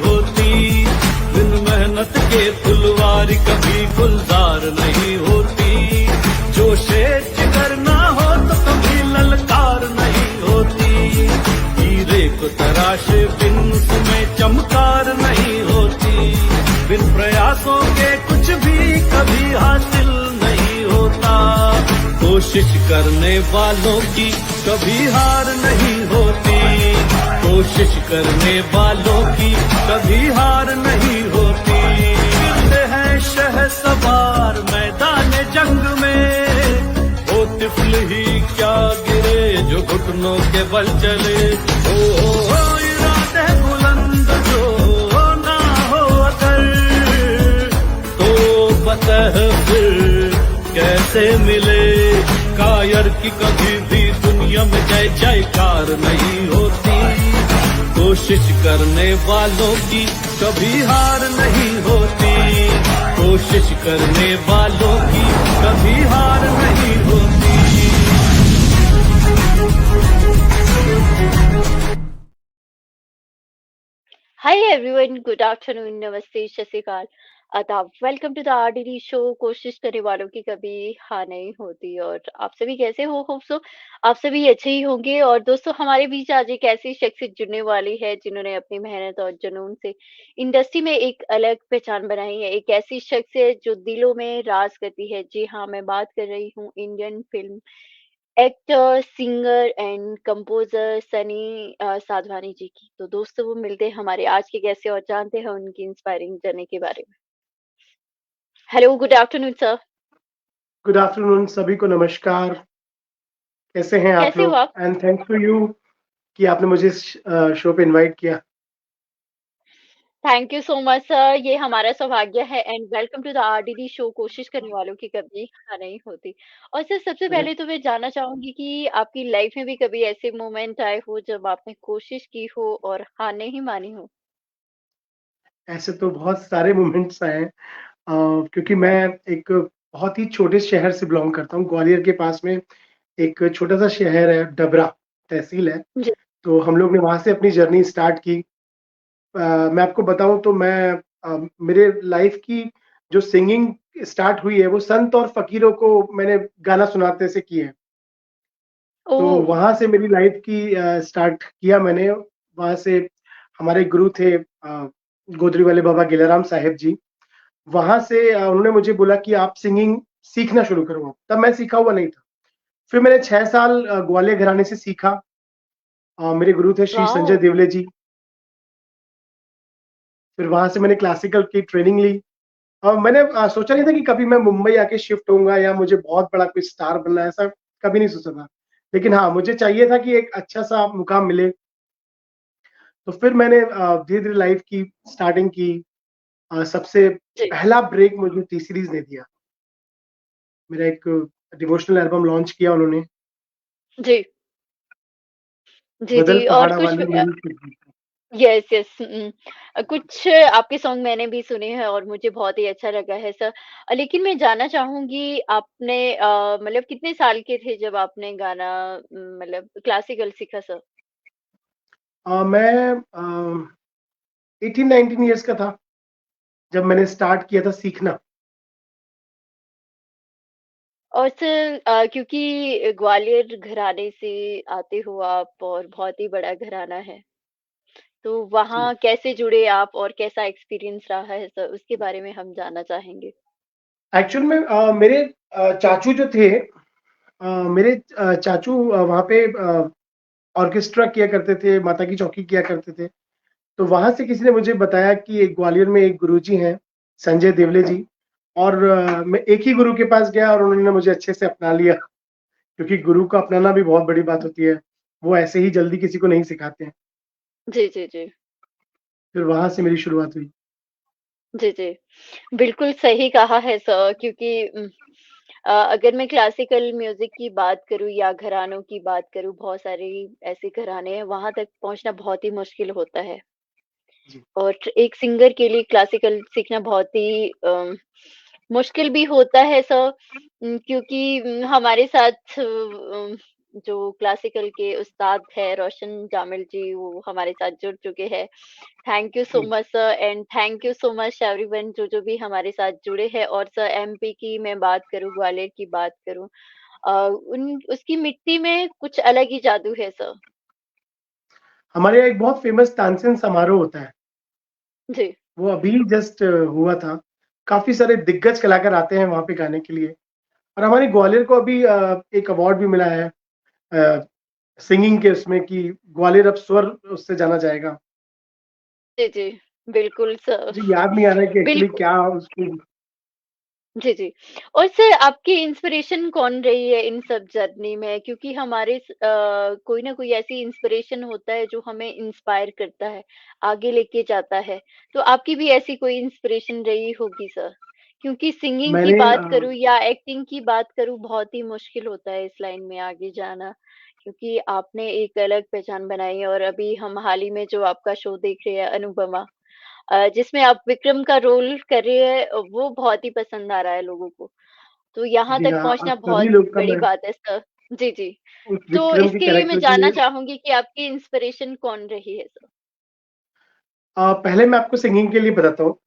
होती, बिन मेहनत के फुलवारी कभी गुलजार नहीं होती। जो शेर जिगर ना हो तो कभी ललकार नहीं होती, हीरे को तराशे बिन उसमें चमकार नहीं होती। बिन प्रयासों के कुछ भी कभी हासिल नहीं होता, कोशिश करने वालों की कभी हार नहीं होती, कोशिश करने वालों की कभी हार नहीं होती। गिरते हैं शहसवार मैदान जंग में, वो तिफल ही क्या गिरे जो घुटनों के बल चले। ओ इरादे बुलंद जो ना हो अगर, तो बतह फिर कैसे मिले। कायर की कभी भी दुनिया में जय जयकार नहीं होती, कोशिश करने वालों की कभी हार नहीं होती, कोशिश करने वालों की कभी हार नहीं होती। Hi everyone, good afternoon, नमस्ते, सत श्री अकाल, आदाब। Welcome to the RDD show. कोशिश करने वालों की कभी हार नहीं होती। और आप सभी कैसे हो? होप सो आप सभी अच्छे ही होंगे। और दोस्तों, हमारे बीच आज एक ऐसी शख्सियत जुड़ने वाली है जिन्होंने अपनी मेहनत और जुनून से इंडस्ट्री में एक अलग पहचान बनाई है। एक ऐसी शख्सियत जो दिलों में राज करती है। जी हाँ, मैं बात कर रही हूँ Indian film actor, singer and composer Sunny Sadhwani ji की। तो दोस्तों, वो मिलते हैं हमारे आज के गेस्ट से और जानते हैं उनकी इंस्पायरिंग जर्नी के बारे में। Hello, good afternoon sir. Good afternoon, सभी को नमस्कार। कैसे हैं आप कैसे हो लोग? आप? एंड थैंक्स टू यू कि आपने मुझे इस शो पे इनवाइट किया। Thank you so much sir, ये हमारा सौभाग्य है। And welcome to the RDD show. कोशिश करने वालों की कभी हार नहीं होती। और सर, सबसे पहले तो मैं जानना चाहूंगी कि आपकी लाइफ में भी कभी ऐसे मोमेंट आए हो जब आपने कोशिश की हो और हार नहीं मानी हो? ऐसे तो बहुत सारे मोमेंट्स आए हैं, क्योंकि मैं एक बहुत ही छोटे शहर से बिलोंग करता हूँ। ग्वालियर के पास में एक छोटा सा शहर है, डबरा तहसील है। जी। तो हम लोग ने वहां से अपनी जर्नी स्टार्ट की। मैं आपको बताऊं तो मेरे लाइफ की जो सिंगिंग स्टार्ट हुई है वो संत और फकीरों को मैंने गाना सुनाते से की है। तो ओह। वहां से मेरी लाइफ की स्टार्ट किया मैंने। वहां से हमारे गुरु थे गोदरी वाले बाबा गिलाराम साहेब जी। वहां से उन्होंने मुझे बोला कि आप सिंगिंग सीखना शुरू करो। तब मैं सीखा हुआ नहीं था। फिर मैंने 6 साल ग्वालियर घराने से सीखा। मेरे गुरु थे श्री वाओ। संजय देवले जी। फिर वहां से मैंने क्लासिकल की ट्रेनिंग ली। मैंने सोचा नहीं था कि कभी मैं मुंबई आके शिफ्ट होऊंगा या मुझे बहुत बड़ा कोई स्टार बनना है, ऐसा कभी नहीं सोचा था। लेकिन हाँ, मुझे चाहिए था कि एक अच्छा सा मुकाम मिले। तो फिर मैंने धीरे धीरे लाइफ की स्टार्टिंग की। सबसे जी। पहला ब्रेक मुझे टी सीरीज ने दिया। मेरा एक डिवोशनल एल्बम लॉन्च किया उन्होंने, जी। जी, बदल जी। और पहाड़ा कुछ वाली मेरी फिल्म। Yes, yes. कुछ आपके सॉन्ग मैंने भी सुने हैं और मुझे बहुत ही अच्छा लगा है सर। लेकिन मैं जानना चाहूँगी, आपने मतलब कितने साल के थे जब आपने गाना मतलब क्लासिकल सीखा सर? मैं 18-19 ईयर्स का था जब मैंने स्टार्ट किया था सीखना। और सर, क्योंकि ग्वालियर घराने से आते हो आप और बहुत ही बड़ा घराना है, तो जी, वहाँ कैसे जुड़े आप और कैसा एक्सपीरियंस रहा है सर? उसके बारे में हम जानना चाहेंगे। एक्चुअल में मेरे चाचू जो थे, मेरे चाचू वहाँ पे ऑर्केस्ट्रा किया करते थे, माता की चौकी किया करते थे। तो वहां से किसी ने मुझे बताया कि एक ग्वालियर में एक गुरुजी हैं, संजय देवले जी। और मैं एक ही गुरु के पास गया और उन्होंने मुझे अच्छे से अपना लिया, क्योंकि गुरु को अपनाना भी बहुत बड़ी बात होती है। वो ऐसे ही जल्दी किसी को नहीं सिखाते हैं। जी, जी, जी। फिर वहां से मेरी शुरुआत हुई। जी, जी। बिल्कुल सही कहा है सर, क्योंकि अगर मैं क्लासिकल म्यूज़िक की बात करूँ या घरानों की बात करूँ, बहुत सारे ऐसे घराने हैं, वहाँ तक पहुँचना बहुत ही मुश्किल होता है। जी, और एक सिंगर के लिए क्लासिकल सीखना बहुत ही मुश्किल भी होता है सर, क्योंकि हमारे साथ जो क्लासिकल के उस्ताद हैं रोशन जामिल जी, वो हमारे साथ जुड़ चुके हैं। थैंक यू सो जी। Much sir and thank you so much everyone जो भी हमारे साथ जुड़े हैं। और सर एमपी की मैं बात करूँ, ग्वालियर की बात करूँ, उन उसकी मिट्टी में कुछ अलग ही जादू है सर। हमारे यहाँ एक बहुत फेमस तानसेन समारोह होता है, जी, वो अभी जस्ट हुआ था। काफ़ी सारे दिग्गज कलाकार आते हैं वहाँ पे गाने के लिए, और हमारे ग्वालियर को अभी एक अवार्ड भी मिला है सिंगिंग के उसमें, कि ग्वालियर अब स्वर उससे जाना जाएगा। जी, जी, बिल्कुल सर। मुझे याद नहीं आ रहा है कि एक्चुअली बिल्कुल। क्या उसकी। जी, जी। और सर आपकी इंस्पिरेशन कौन रही है इन सब जर्नी में? क्योंकि हमारे कोई ना कोई ऐसी इंस्पिरेशन होता है जो हमें इंस्पायर करता है, आगे लेके जाता है। तो आपकी भी ऐसी कोई इंस्पिरेशन रही होगी सर? क्योंकि सिंगिंग की मैंने बात करूँ या एक्टिंग की बात करूँ, बहुत ही मुश्किल होता है इस लाइन में आगे जाना। क्योंकि आपने एक अलग पहचान बनाई है और अभी हम हाल ही में जो आपका शो देख रहे हैं अनुपमा, जिसमें आप विक्रम का रोल कर रही हैं, वो बहुत ही पसंद आ रहा है लोगों को। तो यहाँ जी तक हाँ, पहुँचना सभी बहुत लोग का बड़ी मैं बात है सर। जी, जी। उस तो विक्रम के इसके लिए मैं कैरेक्टर जानना के चाहूँगी कि आपकी इंस्पिरेशन कौन रही है सर? पहले मैं आपको सिंगिंग के लिए बताता हूँ।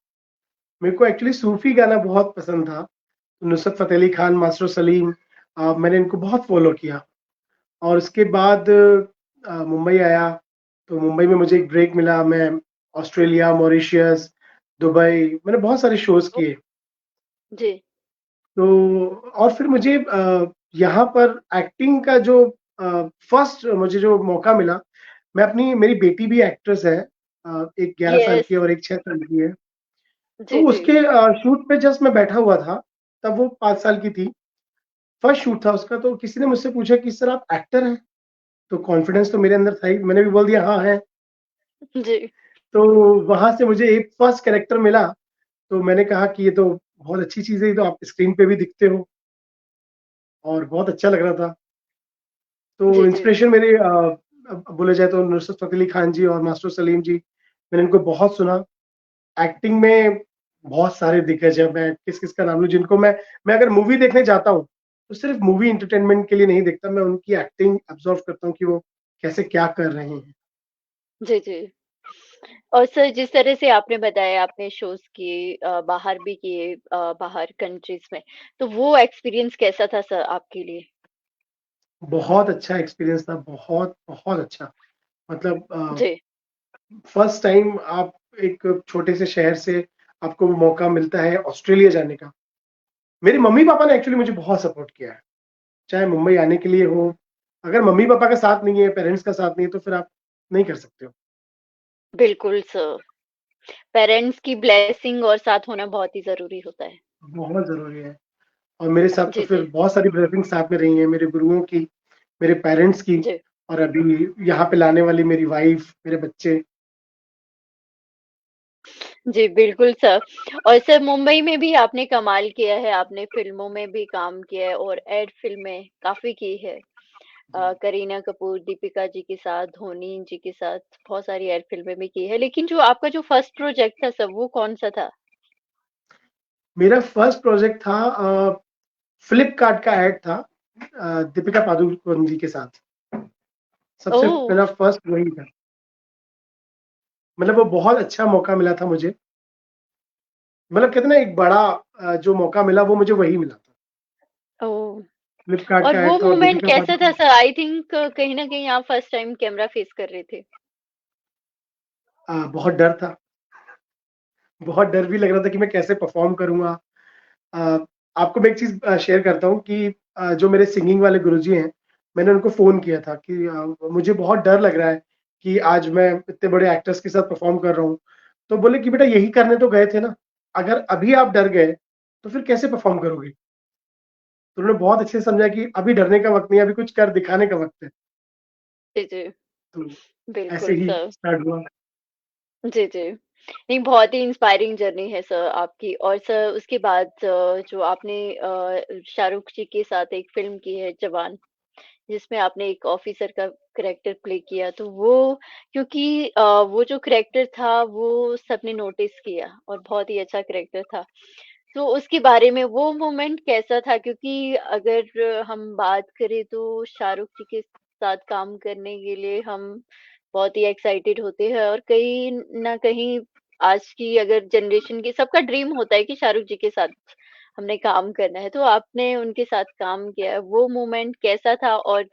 मेरे को एक्चुअली सूफी गाना बहुत पसंद था। नुसरत फ़तेह अली खान, मास्टर सलीम, मैंने इनको बहुत फ़ॉलो किया। और उसके बाद मुंबई आया, तो मुंबई में मुझे एक ब्रेक मिला। मैं ऑस्ट्रेलिया, मॉरिशस, दुबई, मैंने बहुत सारे शोज़ ओ किए। जी, तो और फिर मुझे यहाँ पर एक्टिंग का जो फर्स्ट मुझे जो मौका मिला, मैं अपनी मेरी बेटी भी एक्ट्रेस है, एक 11 साल यस। की और एक 6 साल की है। तो जी, जी। उसके शूट पे जस्ट मैं बैठा हुआ था, तब वो 5 साल की थी। फर्स्ट शूट था उसका, तो किसी ने मुझसे पूछा कि सर आप एक्टर हैं? तो कॉन्फिडेंस तो मेरे अंदर था ही, मैंने भी बोल दिया हाँ है। जी, तो वहाँ से मुझे एक फर्स्ट कैरेक्टर मिला, तो मैंने कहा कि ये तो बहुत अच्छी चीज़ है, ये तो आप स्क्रीन पे भी दिखते हो, और बहुत अच्छा लग रहा था। तो जी, जी। इंस्पिरेशन मेरे बोले जाए तो नुसरत फ़तेह अली खान जी और मास्टर सलीम जी, मैंने इनको बहुत सुना। एक्टिंग में बहुत सारे दिग्गज हैं, मैं किस-किस का नाम लूँ जिनको मैं अगर मूवी देखने जाता हूँ, तो सिर्फ़ मूवी एंटरटेनमेंट के लिए नहीं देखता, मैं उनकी एक्टिंग ऑब्ज़र्व करता हूँ कि वो कैसे क्या कर रहे हैं। जी, जी। और सर जिस तरह से आपने बताया आपने शोज़ किए, बाहर भी किए, बाहर कंट्रीज़ में, तो वो एक्सपीरियंस कैसा था सर आपके लिए? बहुत अच्छा एक्सपीरियंस था, बहुत, बहुत अच्छा। मतलब जी, फर्स्ट टाइम आप एक छोटे से शहर से आपको मौका मिलता है ऑस्ट्रेलिया जाने का। मेरे मम्मी-पापा ने एक्चुअली मुझे बहुत सपोर्ट किया है, चाहे मुंबई आने के लिए हो। अगर मम्मी-पापा का साथ नहीं है, पेरेंट्स का साथ नहीं है, तो फिर आप नहीं कर सकते हो। बिल्कुल सर। पेरेंट्स की ब्लेसिंग और साथ होना बहुत ही ज़रूरी होता है। बहुत ज़रूरी है। और मेरे साथ तो जी, फिर जी। बहुत सारी ब्लेसिंग्स साथ में रही हैं, मेरे गुरुओं की, मेरे पेरेंट्स की, जी। और अभी यहाँ पे लाने वाली मेरी वाइफ, मेरे बच्चे। जी, बिल्कुल सर। और सर मुंबई में भी आपने कमाल किया है, आपने फ़िल्मों में भी काम किया है और एड फ़िल्में काफ़ी की है। जी। करीना कपूर, दीपिका जी के साथ, धोनी जी के साथ बहुत सारी एड फ़िल्में भी की है। लेकिन जो आपका जो फर्स्ट प्रोजेक्ट था सर, वो कौन-सा था? मेरा फर्स्ट प्रोजेक्ट था फ्लिपकार्ट का ऐड था, दीपिका पादुकोण जी के साथ। सबसे ओह! मेरा फर्स्ट वही था। मतलब वो बहुत अच्छा मौका मिला था मुझे। मतलब कहते हैं ना, एक बड़ा जो मौका मिला वो मुझे वही मिला था। ओह! फ्लिपकार्ट और का वो ऐड था और मोमेंट दीपिका कैसा था पादुकोण। सर? आई थिंक कहीं न कहीं आप फर्स्ट टाइम कैमरा फेस कर रहे थे। बहुत डर था। बहुत डर भी लग रहा था कि मैं कैसे परफ़ॉर्म करूँगा। अ, आपको मैं एक चीज़ शेयर करता हूँ कि जो मेरे सिंगिंग वाले गुरुजी हैं, मैंने उनको फ़ोन किया था कि मुझे बहुत डर लग रहा है कि आज मैं इतने बड़े एक्टर्स के साथ परफ़ॉर्म कर रहा हूँ। तो बोले कि बेटा यही करने तो गए थे ना, अगर अभी आप डर गए, तो फिर कैसे परफ़ॉर्म करोगे? तो उन्होंने बहुत अच्छे से समझाया कि अभी डरने का वक़्त नहीं है, अभी कुछ कर दिखाने का वक़्त है। जी, जी। तो ऐसे बिल्कुल ही सर। स्टार्ट हुआ। जी, जी। नहीं, बहुत ही इंस्पायरिंग जर्नी है सर आपकी। और सर उसके बाद जो आपने शाहरुख जी के साथ एक फ़िल्म की है जवान, जिसमें आपने एक ऑफ़िसर का करैक्टर प्ले किया, तो वो क्योंकि वो जो करैक्टर था वो सबने नोटिस किया और बहुत ही अच्छा करैक्टर था। तो उसके बारे में वो मोमेंट कैसा था? क्योंकि अगर हम बात करें तो शाहरुख जी के साथ काम करने के लिए हम बहुत ही एक्साइटेड होते हैं और कहीं न कहीं आज की अगर जनरेशन की सबका ड्रीम होता है कि शाहरुख जी के साथ हमने काम करना है। तो आपने उनके साथ काम किया है, वो मोमेंट कैसा था? और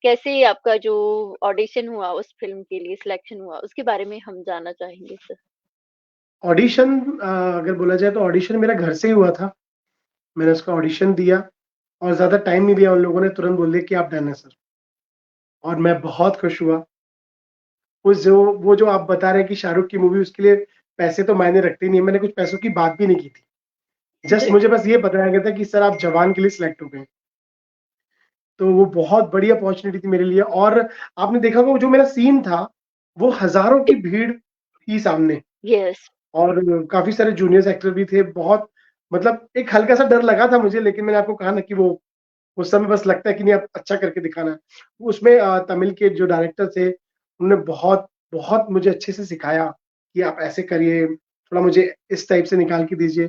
कैसे आपका जो ऑडिशन हुआ उस फ़िल्म के लिए सिलेक्शन हुआ, उसके बारे में हम जानना चाहेंगे सर? ऑडिशन अगर बोला जाए तो ऑडिशन मेरा घर से ही हुआ था। मैंने उसका ऑडिशन दिया और ज़्यादा टाइम नहीं लिया, उन लोगों ने तुरंत बोल दिया कि आप डन है सर। और मैं बहुत खुश हुआ। वो जो आप बता रहे हैं कि शाहरुख की मूवी, उसके लिए पैसे तो मायने रखते ही नहीं है, मैंने कुछ पैसों की बात भी नहीं की थी। जस्ट जी। मुझे बस ये बताया गया था कि सर आप जवान के लिए सिलेक्ट हो गए। तो वो बहुत बड़ी अपॉर्चुनिटी थी मेरे लिए। और आपने देखा होगा वो जो मेरा सीन था, वो हज़ारों की भीड़ थी सामने। यस। और काफ़ी सारे जूनियर्स एक्टर भी थे। बहुत मतलब एक हल्का-सा डर लगा था मुझे, लेकिन मैंने आपको कहा ना कि वो उस समय बस लगता है कि नहीं, अब अच्छा करके दिखाना है। उसमें तमिल के जो डायरेक्टर थे, उन्होंने बहुत बहुत मुझे अच्छे से सिखाया कि आप ऐसे करिए, थोड़ा मुझे इस टाइप से निकाल के दीजिए।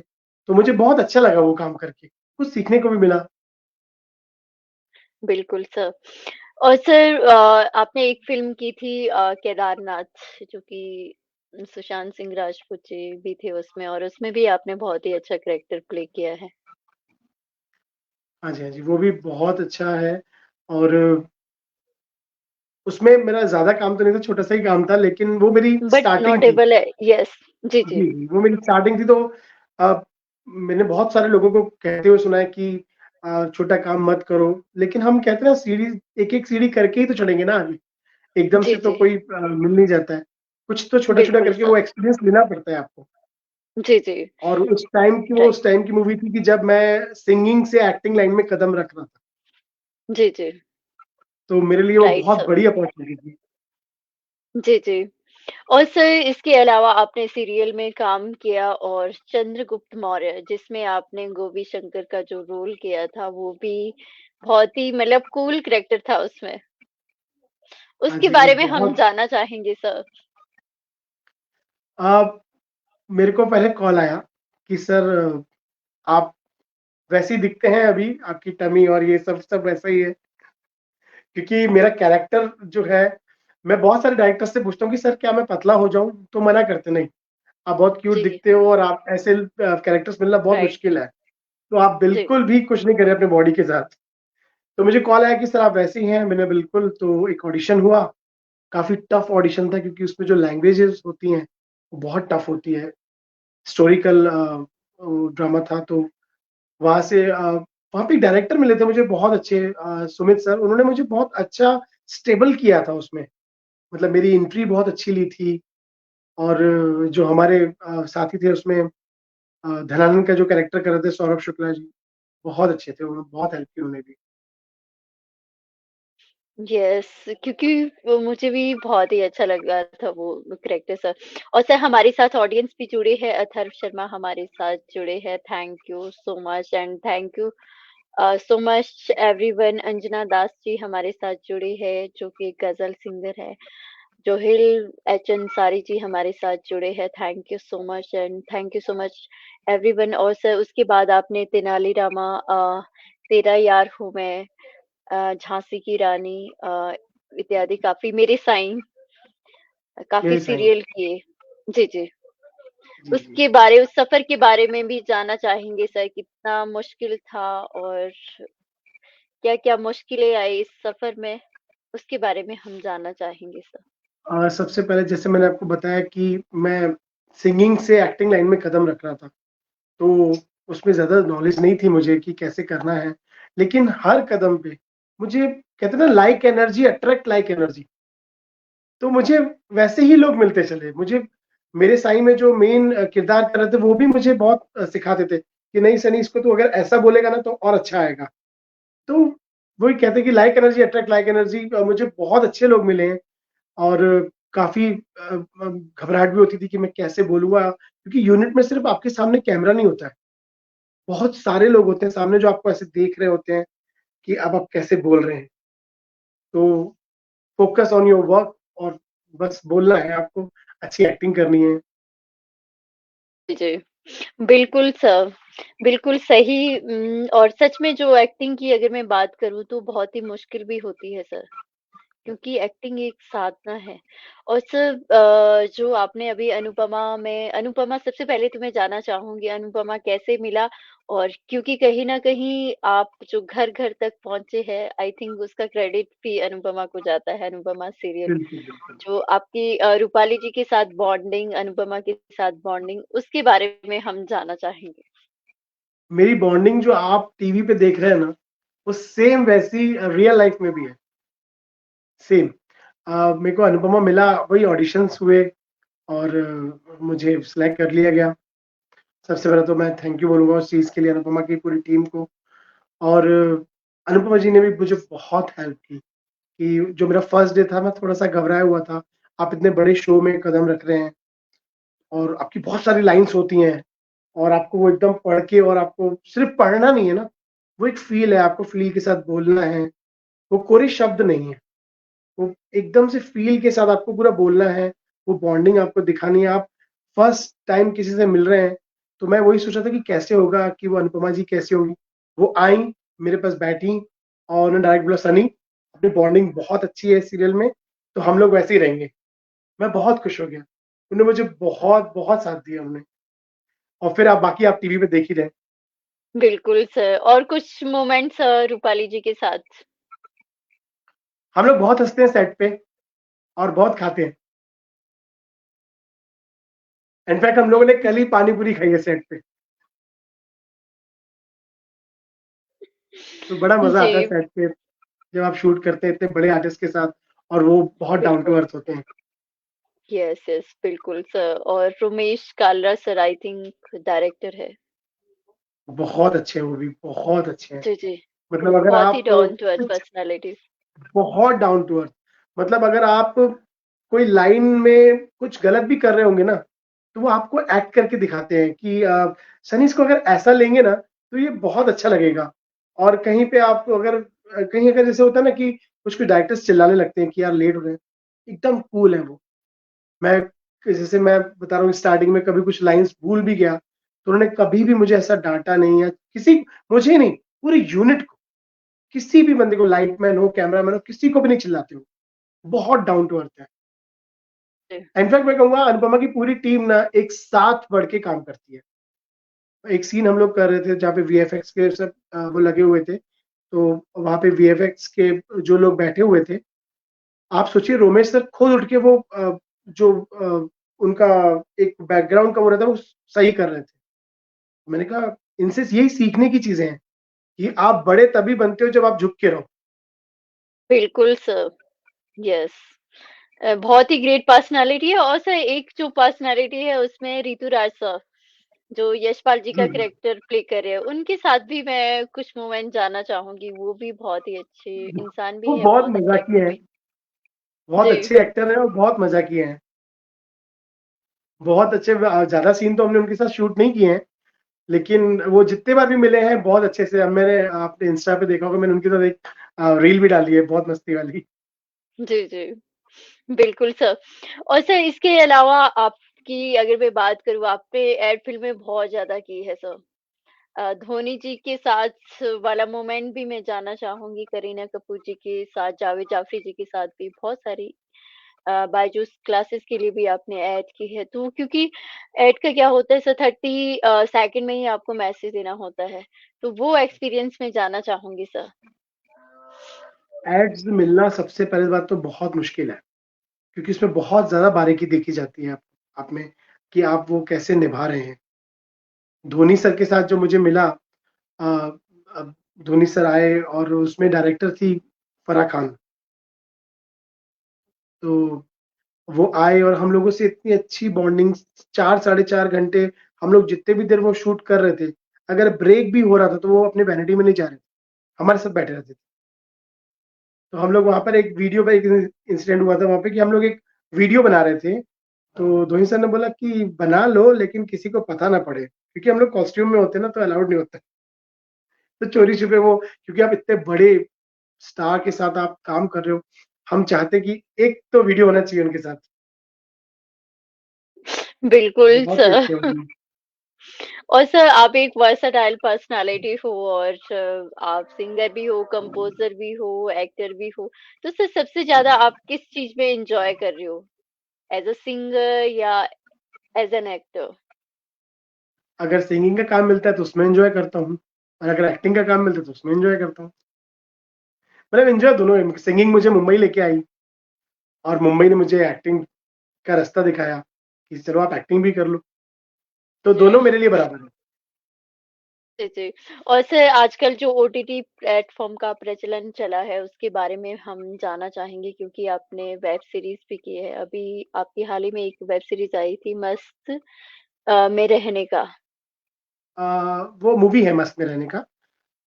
तो मुझे बहुत अच्छा लगा वो काम करके, कुछ सीखने को भी मिला। बिल्कुल सर। और सर आपने एक फ़िल्म की थी केदारनाथ जो कि सुशांत सिंह राजपूत जी भी थे उसमें और उसमें भी आपने बहुत ही अच्छा कैरेक्टर प्ले किया है। हाँ जी, हाँ जी, वो भी बहुत अच्छा है। और उसमें मेरा ज़्यादा काम तो नहीं था, छोटा-सा ही काम था, लेकिन वो मेरी बट स्टार्टिंग थी। नोटेबल है। यस। जी, जी। जी, जी, वो मेरी स्टार्टिंग थी। तो अ, मैंने बहुत सारे लोगों को कहते हुए सुना है कि छोटा काम मत करो, लेकिन हम कहते हैं ना, सीढ़ी एक-एक सीढ़ी करके ही तो चढ़ेंगे ना आगे। एकदम जी, से तो जी। कोई मिल नहीं जाता है। कुछ तो छोटा-छोटा बिल्कुल करके सर। वो एक्सपीरियंस लेना पड़ता है आपको। जी, जी। और राइट। उस टाइम की मूवी थी कि जब मैं सिंगिंग से एक्टिंग लाइन में कदम रख रहा था। जी, जी। तो मेरे लिए वो राइट बहुत सर। बड़ी अपॉर्चुनिटी थी। जी, जी। और सर इसके अलावा आपने सीरियल में काम किया और चंद्रगुप्त मौर्य जिसमें आपने गोपी शंकर का जो रोल किया था वो भी बहुत ही मतलब कूल कैरेक्टर था उसमें। हाँ उसके जी, वो बारे में हम बहुत जानना चाहेंगे सर। अ, मेरे को पहले कॉल आया कि सर आप वैसे ही दिखते हैं अभी, आपकी टमी और ये सब वैसा ही है। क्योंकि मेरा कैरेक्टर जो है, मैं बहुत सारे डायरेक्टर से पूछता हूँ कि सर क्या मैं पतला हो जाऊँ? तो मना करते नहीं, आप बहुत क्यूट जी। दिखते हो और आप ऐसे कैरेक्टर्स मिलना बहुत राइट। मुश्किल है। तो आप जी। बिल्कुल भी कुछ नहीं करें अपने बॉडी के साथ। तो मुझे कॉल आया कि सर आप वैसे ही हैं। मैंने बिल्कुल, तो एक ऑडिशन हुआ। काफ़ी टफ ऑडिशन था क्योंकि उसमें जो लैंग्वेजेज़ होती हैं, वो बहुत टफ होती है। हिस्टोरिकल ड्रामा था। तो वहाँ से वहाँ पे एक डायरेक्टर मिले थे मुझे बहुत अच्छे, सुमित सर। उन्होंने मुझे बहुत अच्छा स्टेबल किया था उसमें। मतलब मेरी एंट्री बहुत अच्छी ली थी। और जो हमारे साथी थे उसमें, धनानंद का जो कैरेक्टर कर रहे थे, सौरभ शुक्ला जी, बहुत अच्छे थे। उन्होंने बहुत हेल्प की उन्होंने भी। यस। क्योंकि वो मुझे भी बहुत ही अच्छा लगा था वो कैरेक्टर सर। और सर हमारे साथ ऑडियंस भी जुड़े हैं, अथर्व शर्मा हमारे साथ जुड़े हैं। Thank you so much and thank you so much everyone. Anjana Das ji हमारे साथ जुड़ी है जो कि एक गजल सिंगर है। जोहिल एच अंसारी जी हमारे साथ जुड़े हैं। Thank you so much and thank you so much everyone. और सर उसके बाद आपने तेनाली रामा, तेरा यार हूँ मैं, झांसी की रानी इत्यादि काफ़ी, मेरे साईं, काफ़ी मेरे साईं। सीरियल किए। जी, जी। जी, जी। उसके बारे उस सफ़र के बारे में भी जानना चाहेंगे सर, कितना मुश्किल था और क्या-क्या मुश्किलें आई इस सफ़र में? उसके बारे में हम जानना चाहेंगे सर। सबसे पहले जैसे मैंने आपको बताया कि मैं सिंगिंग से एक्टिंग लाइन में कदम रख रहा था। तो उसमें ज़्यादा नॉलेज नहीं थी मुझे कि कैसे करना है। लेकिन हर कदम पे मुझे, कहते हैं ना, like energy attract like energy. तो मुझे वैसे ही लोग मिलते चले। मुझे मेरे साईं में जो मेन किरदार कर रहे थे, वो भी मुझे बहुत सिखाते थे कि नहीं सनी, इसको तू अगर ऐसा बोलेगा ना तो और अच्छा आएगा। तो वही कहते हैं कि like energy attract like energy. मुझे बहुत अच्छे लोग मिले हैं। और काफ़ी घबराहट भी होती थी कि मैं कैसे बोलूँगा, क्योंकि यूनिट में सिर्फ़ आपके सामने कैमरा नहीं होता है। बहुत सारे लोग होते हैं सामने जो आपको ऐसे देख रहे होते हैं कि अब आप कैसे बोल रहे हैं। तो फोकस ऑन योर वर्क, और बस बोलना है आपको, अच्छी एक्टिंग करनी है। जी, जी। बिल्कुल सर। बिल्कुल सही और सच में जो एक्टिंग की अगर मैं बात करूँ तो बहुत ही मुश्किल भी होती है सर। क्योंकि एक्टिंग एक साधना है और सर जो आपने अभी अनुपमा सबसे पहले तो मैं जानना चाहूँगी अनुपमा कैसे मिला? और क्योंकि कहीं न कहीं आप जो घर-घर तक पहुँचे हैं, आई थिंक उसका क्रेडिट भी अनुपमा को जाता है, अनुपमा सीरियल। बिल्कुल, बिल्कुल। जो आपकी रूपाली जी के साथ बॉन्डिंग, अनुपमा के साथ बॉन्डिंग, उसके बारे में हम जानना चाहेंगे। मेरी बॉन्डिंग जो आप टीवी पे देख रहे हैं ना, वो सेम वैसी रियल लाइफ में भी है, सेम। मेरे को अनुपमा मिला, वही ऑडिशंस हुए और मुझे सिलेक्ट कर लिया गया। सबसे पहले तो मैं थैंक यू बोलूँगा उस चीज़ के लिए अनुपमा की पूरी टीम को और अनुपमा जी ने भी मुझे बहुत हेल्प की कि जो मेरा फर्स्ट डे था, मैं थोड़ा-सा घबराया हुआ था। आप इतने बड़े शो में कदम रख रहे हैं और आपकी बहुत सारी लाइन्स होती हैं और आपको वो एकदम पढ़ के और आपको सिर्फ़ पढ़ना नहीं है ना, वो एक फ़ील है, आपको फ़ील के साथ बोलना है। वो कोरे शब्द नहीं है, वो एकदम से फ़ील के साथ आपको पूरा बोलना है, वो बॉन्डिंग आपको दिखानी है। आप फर्स्ट टाइम किसी से मिल रहे हैं, तो मैं वही सोचा था कि कैसे होगा कि वो अनुपमा जी कैसी होंगी। वो आईं, मेरे पास बैठीं और उन्होंने डायरेक्ट बोला, "सनी, अपनी बॉन्डिंग बहुत अच्छी है इस सीरियल में, तो हम लोग वैसे ही रहेंगे।" मैं बहुत खुश हो गया। उन्होंने मुझे बहुत साथ दिया उन्होंने और फिर आप बाकी आप टीवी पे देख ही रहे हैं। बिल्कुल सर और कुछ मोमेंट्स रूपाली जी के साथ? हम लोग बहुत हँसते हैं सेट पे और बहुत खाते हैं। इनफैक्ट हम लोगों ने कल ही पानी पूरी खाई है सेट पे। तो बड़ा मज़ा आता है जी, सेट पे जब आप शूट करते हैं इतने बड़े आर्टिस्ट के साथ और वो बहुत डाउन टू बिल्कुल। अर्थ होते हैं। यस, यस, बिल्कुल सर और Romesh Kalra sir I think director है। बहुत अच्छे हैं वो भी, बहुत अच्छे हैं। जी, जी। मतलब अगर बहुत ही आप डाउन टू अर्थ कुछ पर्सनैलिटी। बहुत डाउन टू अर्थ मतलब अगर आप कोई लाइन में कुछ गलत भी कर रहे होंगे ना, तो वो आपको एक्ट करके दिखाते हैं कि सनी इसको अगर ऐसा लेंगे ना, तो ये बहुत अच्छा लगेगा। और कहीं पे आप अगर कहीं अगर जैसे होता है ना कि कुछ-कुछ डायरेक्टर्स चिल्लाने लगते हैं कि यार लेट हो रहे हैं, एकदम कूल है वो। मैं जैसे मैं बता रहा हूँ स्टार्टिंग में कभी कुछ लाइन्स भूल भी गया, तो उन्होंने कभी भी मुझे ऐसा डाँटा नहीं या किसी मुझे नहीं, पूरी यूनिट को, किसी भी बंदे को लाइटमैन हो, कैमरामैन हो, किसी को भी नहीं चिल्लाते हो। बहुत डाउन टू अर्थ है। जी, इनफैक्ट मैं कहूँगा अनुपमा की पूरी टीम ना एक साथ बढ़ के काम करती है। एक सीन हम लोग कर रहे थे जहाँ पे वीएफएक्स के सब वो लगे हुए थे, तो वहाँ पे वीएफएक्स के जो लोग बैठे हुए थे, आप सोचिए रोमेश सर खुद उठ के वो जो उनका एक बैकग्राउंड का वो रहता है वो सही कर रहे थे। मैंने कहा इनसे यही सीखने की चीज़ें हैं, कि आप बड़े तभी बनते हो जब आप झुक के रहो। बिल्कुल सर, यस। बहुत ही ग्रेट पर्सनैलिटी है और सर एक जो पर्सनैलिटी है उसमें ऋतुराज सर, जो यशपाल जी का जी, जी। कैरेक्टर प्ले कर रहे हैं, उनके साथ भी मैं कुछ मोमेंट जानना चाहूँगी। वो भी बहुत ही अच्छे इंसान वो भी है, बहुत बहुत अच्छे मज़ाकिए एक्टर हैं, भी। बहुत जी, अच्छे एक्टर हैं और बहुत मज़ाकिए हैं। बहुत अच्छे ज़्यादा सीन तो हमने उनके साथ शूट नहीं किए हैं, लेकिन वो जितने बार भी मिले हैं बहुत अच्छे से अब मैंने आपने इंस्टा पे देखा होगा मैंने उनके साथ एक रील भी डाली है बहुत मस्ती वाली। जी, जी। बिल्कुल सर। और सर इसके अलावा आपकी अगर मैं बात करूँ आपने एड फ़िल्में बहुत ज़्यादा की है सर। धोनी जी के साथ वाला मोमेंट भी मैं जानना चाहूँगी, करीना कपूर जी के साथ, जावेद जाफ़री जी के साथ भी बहुत सारी बायजूस क्लासेस के लिए भी आपने ऐड की है। तो क्योंकि ऐड का क्या होता है सर 30 सेकंड में ही आपको मैसेज देना होता है। तो वो एक्सपीरियंस मैं जानना चाहूँगी सर। एड्स मिलना सबसे पहली बात तो बहुत मुश्किल है, क्योंकि इसमें बहुत ज़्यादा बारीकी देखी जाती है आप में कि आप वो कैसे निभा रहे हैं। धोनी सर के साथ जो मुझे मिला अ, अब धोनी सर आए और उसमें डायरेक्टर थी फराह खान। तो वो आए और हम लोगों से इतनी अच्छी बॉन्डिंग 4 साढ़े 4 घंटे हम लोग जितने भी देर वो शूट कर रहे थे, अगर ब्रेक भी हो रहा था तो वो अपनी वैनिटी में नहीं जा रहे थे, हमारे साथ बैठे रहते थे। तो हम लोग वहाँ पर एक वीडियो का एक इंसिडेंट हुआ था वहाँ पे कि हम लोग एक वीडियो बना रहे थे, तो धोनी सर ने बोला कि बना लो लेकिन किसी को पता ना पड़े, क्योंकि हम लोग कॉस्ट्यूम में होते हैं ना तो अलाउड नहीं होता है। तो चोरी-छुपे वो क्योंकि आप इतने बड़े स्टार के साथ आप काम कर रहे हो, हम चाहते कि एक तो वीडियो होना चाहिए उनके साथ। बिल्कुल बहुत ही सर। अच्छे हो। और सर आप एक वर्सटाइल पर्सनैलिटी हो और आप सिंगर भी हो, कंपोज़र भी हो, एक्टर भी हो। तो सर सबसे ज़्यादा आप किस चीज़ में एन्जॉय कर रहे हो? एज़ अ सिंगर या एज़ एन एक्टर? अगर सिंगिंग का काम मिलता है तो उसमें एन्जॉय करता हूँ, और अगर एक्टिंग का काम मिलता है तो उसमें एन्जॉय करता हूँ। मतलब एन्जॉय दोनों है। सिंगिंग मुझे मुंबई लेके आई, और मुंबई ने मुझे एक्टिंग का रास्ता दिखाया कि चलो आप एक्टिंग भी कर लो। तो दोनों मेरे लिए बराबर है। जी, जी। और सर आजकल जो ओटीटी प्लेटफ़ॉर्म का प्रचलन चला है, उसके बारे में हम जानना चाहेंगे क्योंकि आपने वेब सीरीज़ भी की है। अभी आपकी हाल ही में एक वेब सीरीज़ आई थी मस्त में रहने का। अ, वो मूवी है मस्त में रहने का।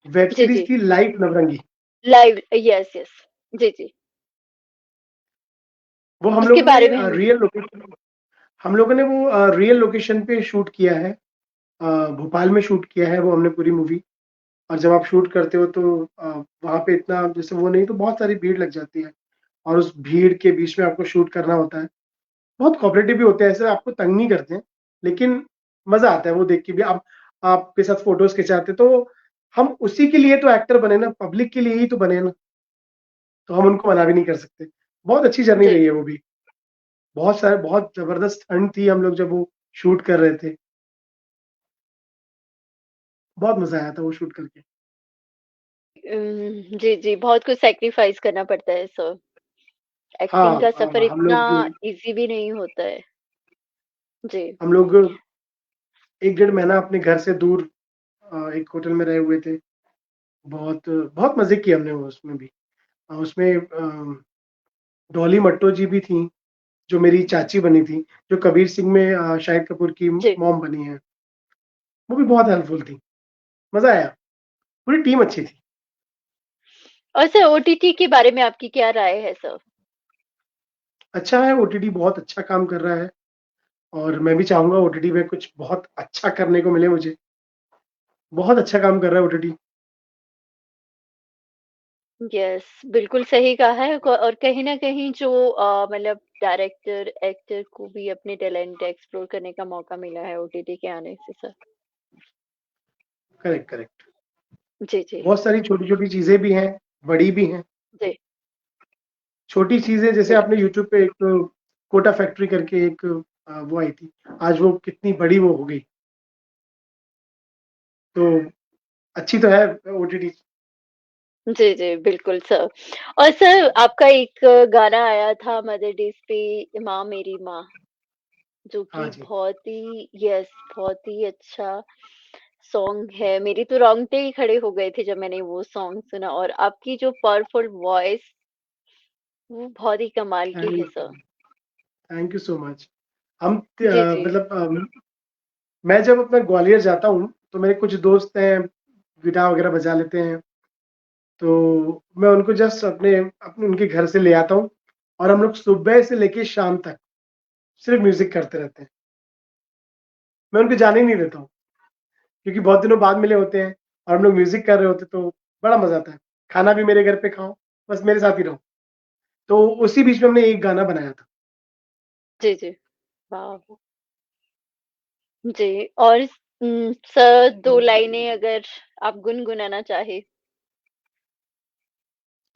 वेब जी, सीरीज़ जी। थी लाइट नवरंगी। Live yes, yes. जी, जी। वो हम उसके लोगों ने बारे में हम रियल लोकेशन हम लोगों ने वो रियल लोकेशन पे शूट किया है। भोपाल में शूट किया है वो हमने पूरी मूवी। और जब आप शूट करते हो तो वहाँ पे इतना जैसे वो नहीं, तो बहुत सारी भीड़ लग जाती है, और उस भीड़ के बीच में आपको शूट करना होता है। बहुत कोऑपरेटिव भी होते हैं, ऐसे आपको तंग नहीं करते हैं, लेकिन मज़ा आता है वो देख के भी। आप आपके साथ फ़ोटोज़ खिंचाते तो हम उसी के लिए तो एक्टर बने ना, पब्लिक के लिए ही तो बने ना, तो हम उनको मना भी नहीं कर सकते। बहुत अच्छी जर्नी जी, रही है वो भी। बहुत ज़बरदस्त ठंड थी हम लोग जब वो शूट कर रहे थे। बहुत मज़ा आया था वो शूट करके। जी, जी, बहुत कुछ सैक्रिफ़ाइस करना पड़ता है सर। एक्टिंग हाँ, का सफ़र हम इतना लोग ईज़ी भी नहीं होता है। जी, हम लोग 1 डेढ़ महीना अपने घर से दूर एक होटल में रहे हुए थे। बहुत बहुत मज़े किए हमने वो उसमें भी। उसमें डॉली मट्टो जी भी थीं, जो मेरी चाची बनी थी, जो कबीर सिंह में शाहिद कपूर की जी। मॉम बनी हैं। वो भी बहुत हेल्पफुल थी। मज़ा आया। पूरी टीम अच्छी थी। और सर ओटीटी के बारे में आपकी क्या राय है सर? अच्छा है, ओटीटी बहुत अच्छा काम कर रहा है, और मैं भी चाहूँगा ओटीटी में कुछ बहुत अच्छा करने को मिले मुझे। बहुत अच्छा काम कर रहा है ओटीटी। यस, बिल्कुल सही कहा है और कहीं न कहीं जो मतलब डायरेक्टर, एक्टर को भी अपने टैलेंट एक्सप्लोर करने का मौका मिला है ओटीटी के आने से सर। Correct, correct. जी, जी। बहुत सारी छोटी-छोटी चीज़ें भी हैं, बड़ी भी हैं। जी, छोटी चीज़ें जैसे आपने बिल्कुल। यूट्यूब पे एक कोटा फैक्ट्री करके एक वो आई थी। आज वो कितनी बड़ी वो हो गई। तो अच्छी तो है ओटीटी। जी, जी, बिल्कुल सर। और सर आपका एक गाना आया था मदर डेज़ पे माँ मेरी माँ, जो कि हाँ जी। बहुत ही यस, बहुत ही अच्छा सॉन्ग है। मेरे तो रोंगटे ही खड़े हो गए थे जब मैंने वो सॉन्ग सुना और आपकी जो पावरफुल वॉइस वो बहुत ही कमाल की है thank sir. Thank you so much. हम जी, जी। मतलब मैं जब अपना ग्वालियर जाता हूँ, तो मेरे कुछ दोस्त हैं, गिटार वगैरह बजा लेते हैं, तो मैं उनको जस्ट अपने अपने उनके घर से ले आता हूँ, और हम लोग सुबह से लेके शाम तक सिर्फ़ म्यूज़िक करते रहते हैं। मैं उनको जाने ही नहीं देता हूँ, क्योंकि बहुत दिनों बाद मिले होते हैं, और हम लोग म्यूज़िक कर रहे होते हैं, तो बड़ा मज़ा आता है। खाना भी मेरे घर पे खाओ, बस मेरे साथ ही रहो। तो उसी बीच में हमने एक गाना बनाया था। जी, जी। वाह! जी और सर 2 लाइनें अगर आप गुनगुनाना चाहें?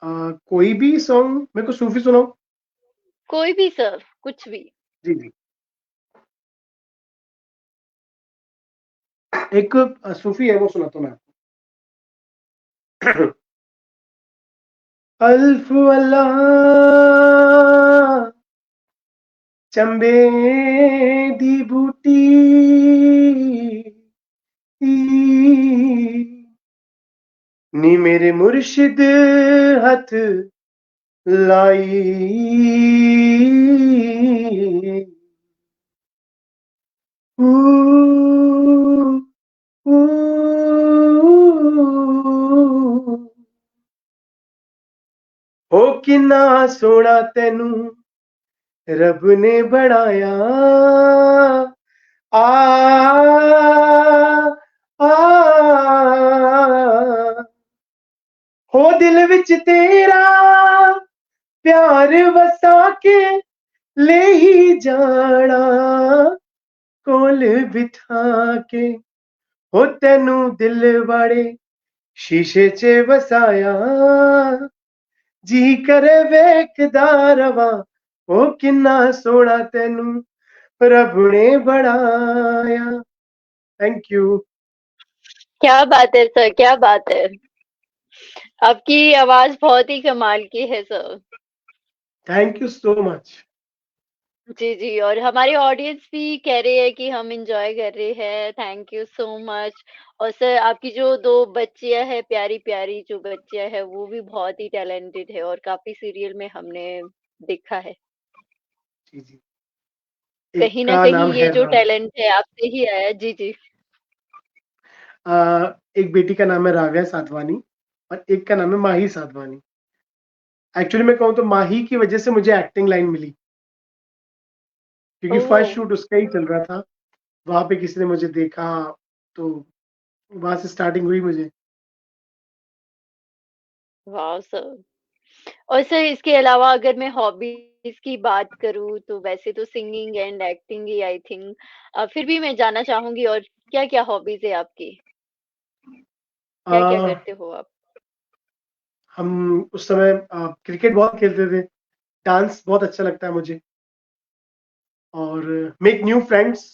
कोई भी सॉन्ग मेरे को सूफ़ी सुनाओ? कोई भी सर, कुछ भी। जी, जी। एक सूफ़ी है, वो सुनाता हूँ मैं आपको। अल्फ अल्लाह चंबे दी बूटी नी मेरे मुर्शिद हथ लाई ऊ, ऊ, हो किन्ना सोना तेनू रब ने बनाया आ आ हो दिल विच तेरा प्यार वसा के ले ही जाना कोल बिठा के हो तेनू दिल वाड़े शीशे च वसाया जी करे वेखदा रवां ओ किन्ना सोहना तेनू रब ने बनाया। Thank you. क्या बात है सर, क्या बात है। आपकी आवाज बहुत ही कमाल की है sir. Thank you so much. जी, जी, और हमारे ऑडियंस भी कह रहे हैं कि हम एन्जॉय कर रहे हैं, थैंक यू सो मच। और सर आपकी जो 2 बच्चियाँ हैं, प्यारी-प्यारी जो बच्चियाँ हैं, वो भी बहुत ही टैलेंटेड है और काफ़ी सीरियल में हमने देखा है। जी, जी। एक कहीं न का कहीं नाम ये है जो टैलेंट है आपसे ही आया है। जी, जी। एक बेटी का नाम है राव्या साधवानी और एक का नाम है माही साधवानी। एक्चुअली मैं कहूँ तो माही की वजह से मुझे एक्टिंग लाइन मिली, क्योंकि ओह! फर्स्ट शूट उसका ही चल रहा था। वहाँ पे किसी ने मुझे देखा, तो वहाँ से स्टार्टिंग हुई मुझे। Wow sir! और सर इसके अलावा अगर मैं हॉबीज़ की बात करूँ तो वैसे तो singing and acting he I think फिर भी मैं जानना चाहूँगी और क्या-क्या हॉबीज़ है आपकी? अ, क्या-क्या करते हो आप? हम उस समय क्रिकेट बहुत खेलते थे, डांस बहुत अच्छा लगता है मुझे और मेक न्यू फ्रेंड्स,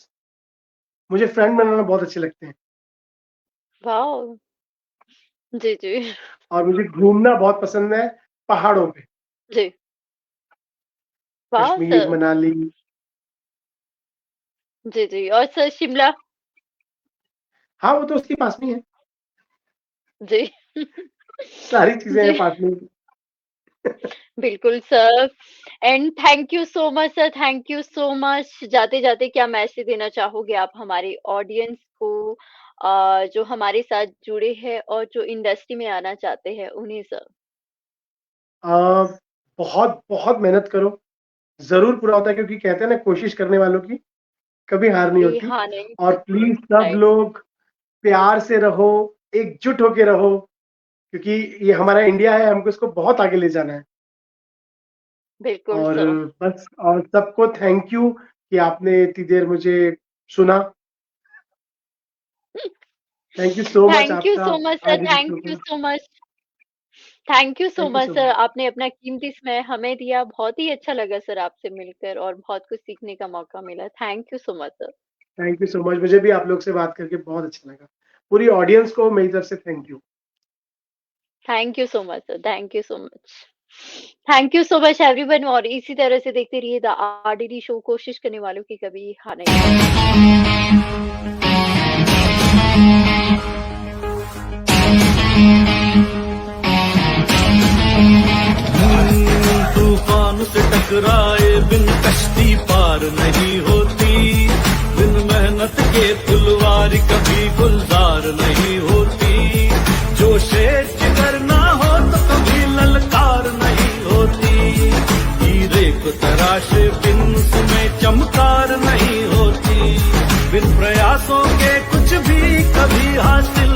मुझे फ्रेंड बनाना बहुत अच्छे लगते हैं वाओ! जी, जी। और मुझे घूमना बहुत पसंद है पहाड़ों पे, जी। Wow Kashmir, sir! मनाली। जी, जी और सर शिमला? हाँ, वो तो उसके पास में ही है, जी। सारी चीज़ें हैं जी, पास में। बिल्कुल sir and thank you so much sir, thank you so much. जाते-जाते क्या मैसेज देना चाहोगे आप हमारे ऑडियंस को जो हमारे साथ जुड़े हैं और जो इंडस्ट्री में आना चाहते हैं उन्हें सर? बहुत बहुत मेहनत करो, ज़रूर पूरा होता है, क्योंकि कहते हैं ना कोशिश करने वालों की कभी हार नहीं कभी होती। हाँ नहीं और होती, प्लीज़ सब राइट। लोग प्यार से रहो, एकजुट होके रहो, क्योंकि ये हमारा इंडिया है, हमको इसको बहुत आगे ले जाना है। बिल्कुल और सर। बस, और सबको थैंक यू कि आपने इतनी देर मुझे सुना। Thank you so much thank you आपका सो मच सर, आज इस थैंक शो यू का। So much. Thank you so thank you much so sir, much. आपने अपना कीमती समय हमें दिया। बहुत ही अच्छा लगा सर आपसे मिलकर और बहुत कुछ सीखने का मौका मिला। Thank you so much sir. Thank you so much, मुझे भी आप लोग से बात करके बहुत अच्छा लगा। पूरी ऑडियंस को मेरी तरफ से thank you. Thank you so much sir, thank you so much. Thank you so much everyone और इसी तरह से देखते रहिए द आरडीडी शो, कोशिश करने वालों की कभी हार नहीं होती। तूफान से टकराए बिन कश्ती पार नहीं होती, बिन मेहनत के तलवार कभी गुलजार नहीं होती, जो शेर जिगर ना हो तो कभी ललकार नहीं होती, हीरे को तराशे बिन उसमें चमकार नहीं होती, बिन प्रयासों के कुछ भी कभी हासिल